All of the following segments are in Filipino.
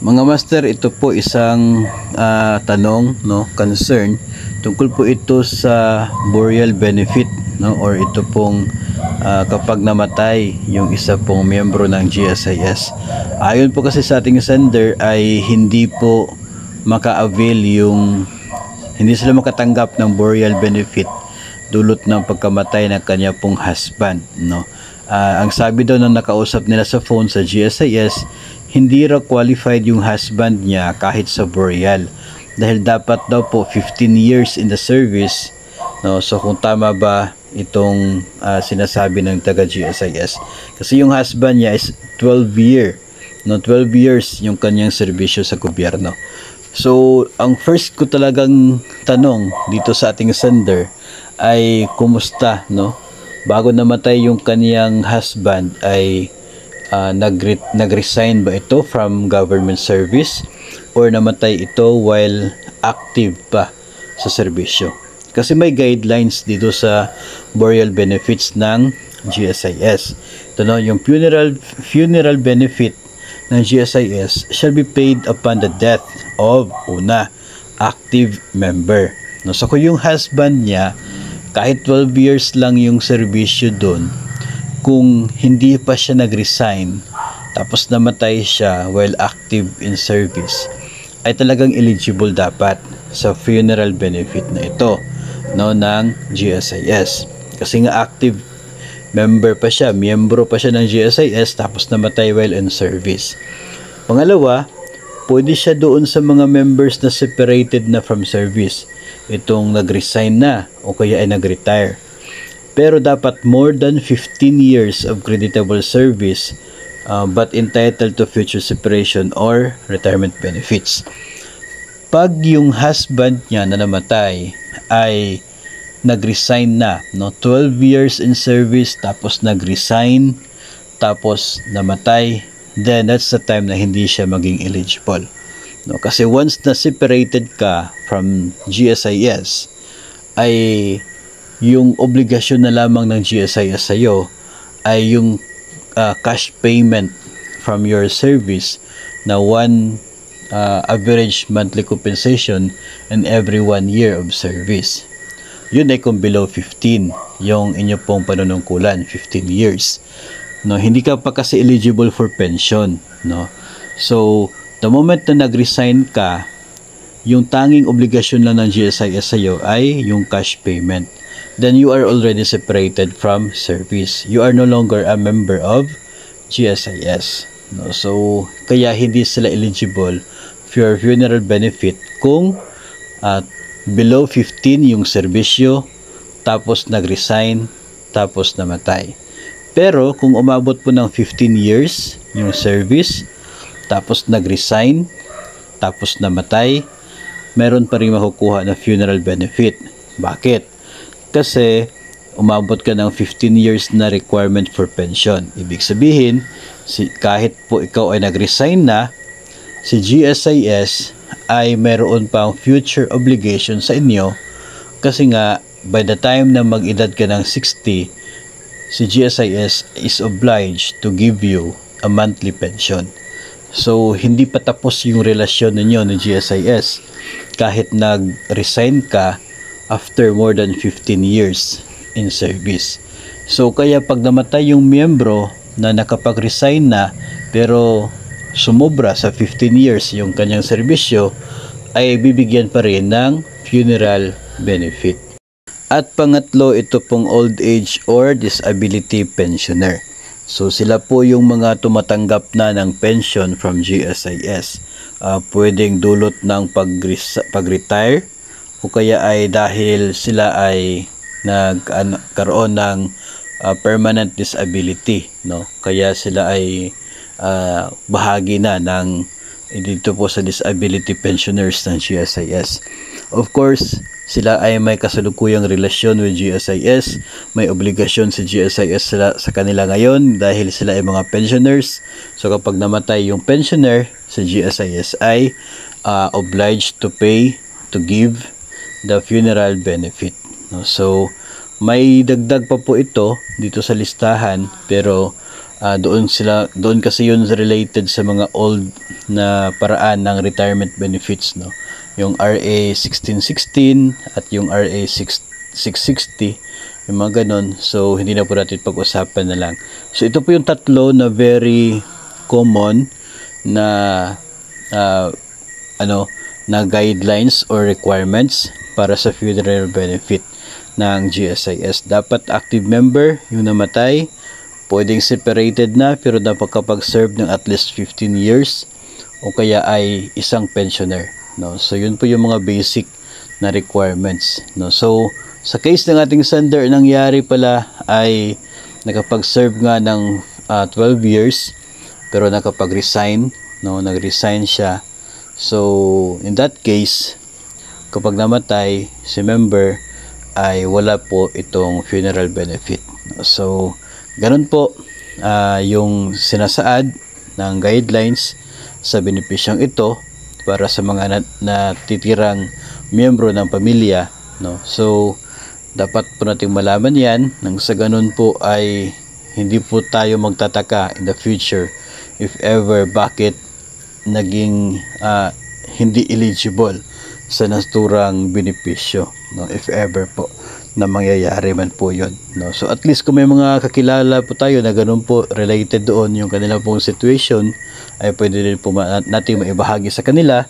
Mga master, ito po isang tanong, no, concern tungkol po ito sa burial benefit, no, or ito pong kapag namatay yung isa pong miyembro ng GSIS. Ayon po kasi sa ating sender ay hindi po maka-avail hindi sila makatanggap ng burial benefit dulot ng pagkamatay ng kanya pong husband, no. Ang sabi daw ng nakausap nila sa phone sa GSIS, hindi raw qualified yung husband niya kahit sa burial dahil dapat daw po 15 years in the service, no. So kung tama ba itong sinasabi ng taga GSIS, kasi yung husband niya is 12 years yung kanyang serbisyo sa gobyerno. So ang first ko talagang tanong dito sa ating sender ay kumusta, no, bago namatay yung kaniyang husband ay nag-resign ba ito from government service or namatay ito while active pa sa serbisyo? Kasi may guidelines dito sa burial benefits ng GSIS. Ito, no, yung funeral benefit ng GSIS shall be paid upon the death of active member. No, so kung yung husband niya kahit 12 years lang yung serbisyo doon, kung hindi pa siya nag-resign tapos namatay siya while active in service, ay talagang eligible dapat sa funeral benefit na ito, no, ng GSIS. Kasi nga active member pa siya, miyembro pa siya ng GSIS tapos namatay while in service. Pangalawa, pwede siya doon sa mga members na separated na from service, itong nag-resign na o kaya ay nag-retire. Pero dapat more than 15 years of creditable service but entitled to future separation or retirement benefits. Pag yung husband niya na namatay ay nag-resign na, no, 12 years in service tapos nag-resign tapos namatay, then that's the time na hindi siya maging eligible, no. Kasi once na separated ka from GSIS ay yung obligasyon na lamang ng GSIS sa iyo ay yung cash payment from your service na average monthly compensation in every 1 year of service. Yun ay kung below 15 yung inyo pong panunungkulan, 15 years, no. Hindi ka pa kasi eligible for pension, no. So the moment na nag-resign ka, yung tanging obligasyon lang ng GSIS sa iyo ay yung cash payment. Then you are already separated from service. You are no longer a member of GSIS, no? So kaya hindi sila eligible for funeral benefit kung below 15 yung serbisyo tapos nag-resign tapos namatay. Pero kung umabot po ng 15 years yung service tapos nag-resign tapos namatay, meron pa rin makukuha na funeral benefit. Bakit? Kasi umabot ka ng 15 years na requirement for pension. Ibig sabihin, kahit po ikaw ay nag-resign na, si GSIS ay meron pang future obligation sa inyo kasi nga by the time na mag-edad ka ng 60, si GSIS is obliged to give you a monthly pension. So hindi pa tapos yung relasyon ninyo ni GSIS kahit nag-resign ka after more than 15 years in service. So kaya pag namatay yung miyembro na nakapag-resign na pero sumobra sa 15 years yung kanyang serbisyo, ay bibigyan pa rin ng funeral benefit. At pangatlo, ito pong old age or disability pensioner. So sila po yung mga tumatanggap na ng pension from GSIS. Pwedeng dulot ng pag-retire o kaya ay dahil sila ay nagkaroon ng permanent disability, no. Kaya sila ay bahagi na ng dito po sa disability pensioners ng GSIS. Of course, sila ay may kasalukuyang relasyon with GSIS, may obligasyon si GSIS sa kanila ngayon dahil sila ay mga pensioners. So kapag namatay yung pensioner, si GSIS ay obliged to give the funeral benefit, no? So may dagdag pa po ito dito sa listahan pero Doon kasi yun related sa mga old na paraan ng retirement benefits, no, yung RA 1616 at yung RA 660, yung mga ganon. So hindi na po natin pag-usapan na lang. So ito po yung tatlo na very common na na guidelines or requirements para sa funeral benefit ng GSIS. Dapat active member yung namatay, pwedeng separated na pero dapat kapag-serve ng at least 15 years o kaya ay isang pensioner, no. So yun po yung mga basic na requirements, no. So sa case ng ating sender, nangyari pala ay nakapag-serve nga ng 12 years pero nakapag-resign, no, nag-resign siya. So in that case, kapag namatay si member ay wala po itong funeral benefit, no? So ganun po yung sinasaad ng guidelines sa benepisyong ito para sa mga natitirang miyembro ng pamilya, no. So dapat po nating malaman yan nang sa ganun po ay hindi po tayo magtataka in the future if ever bakit naging hindi eligible sa naturang benepisyo, no, if ever po na mangyayari man po yon, no. So at least kung may mga kakilala po tayo na ganun po related doon yung kanila pong situation, ay pwede rin po natin maibahagi sa kanila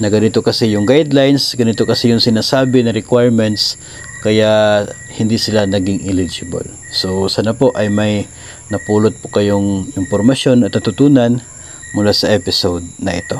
na ganito kasi yung guidelines, ganito kasi yung sinasabi na requirements, kaya hindi sila naging eligible. So sana po ay may napulot po kayong impormasyon at natutunan mula sa episode na ito.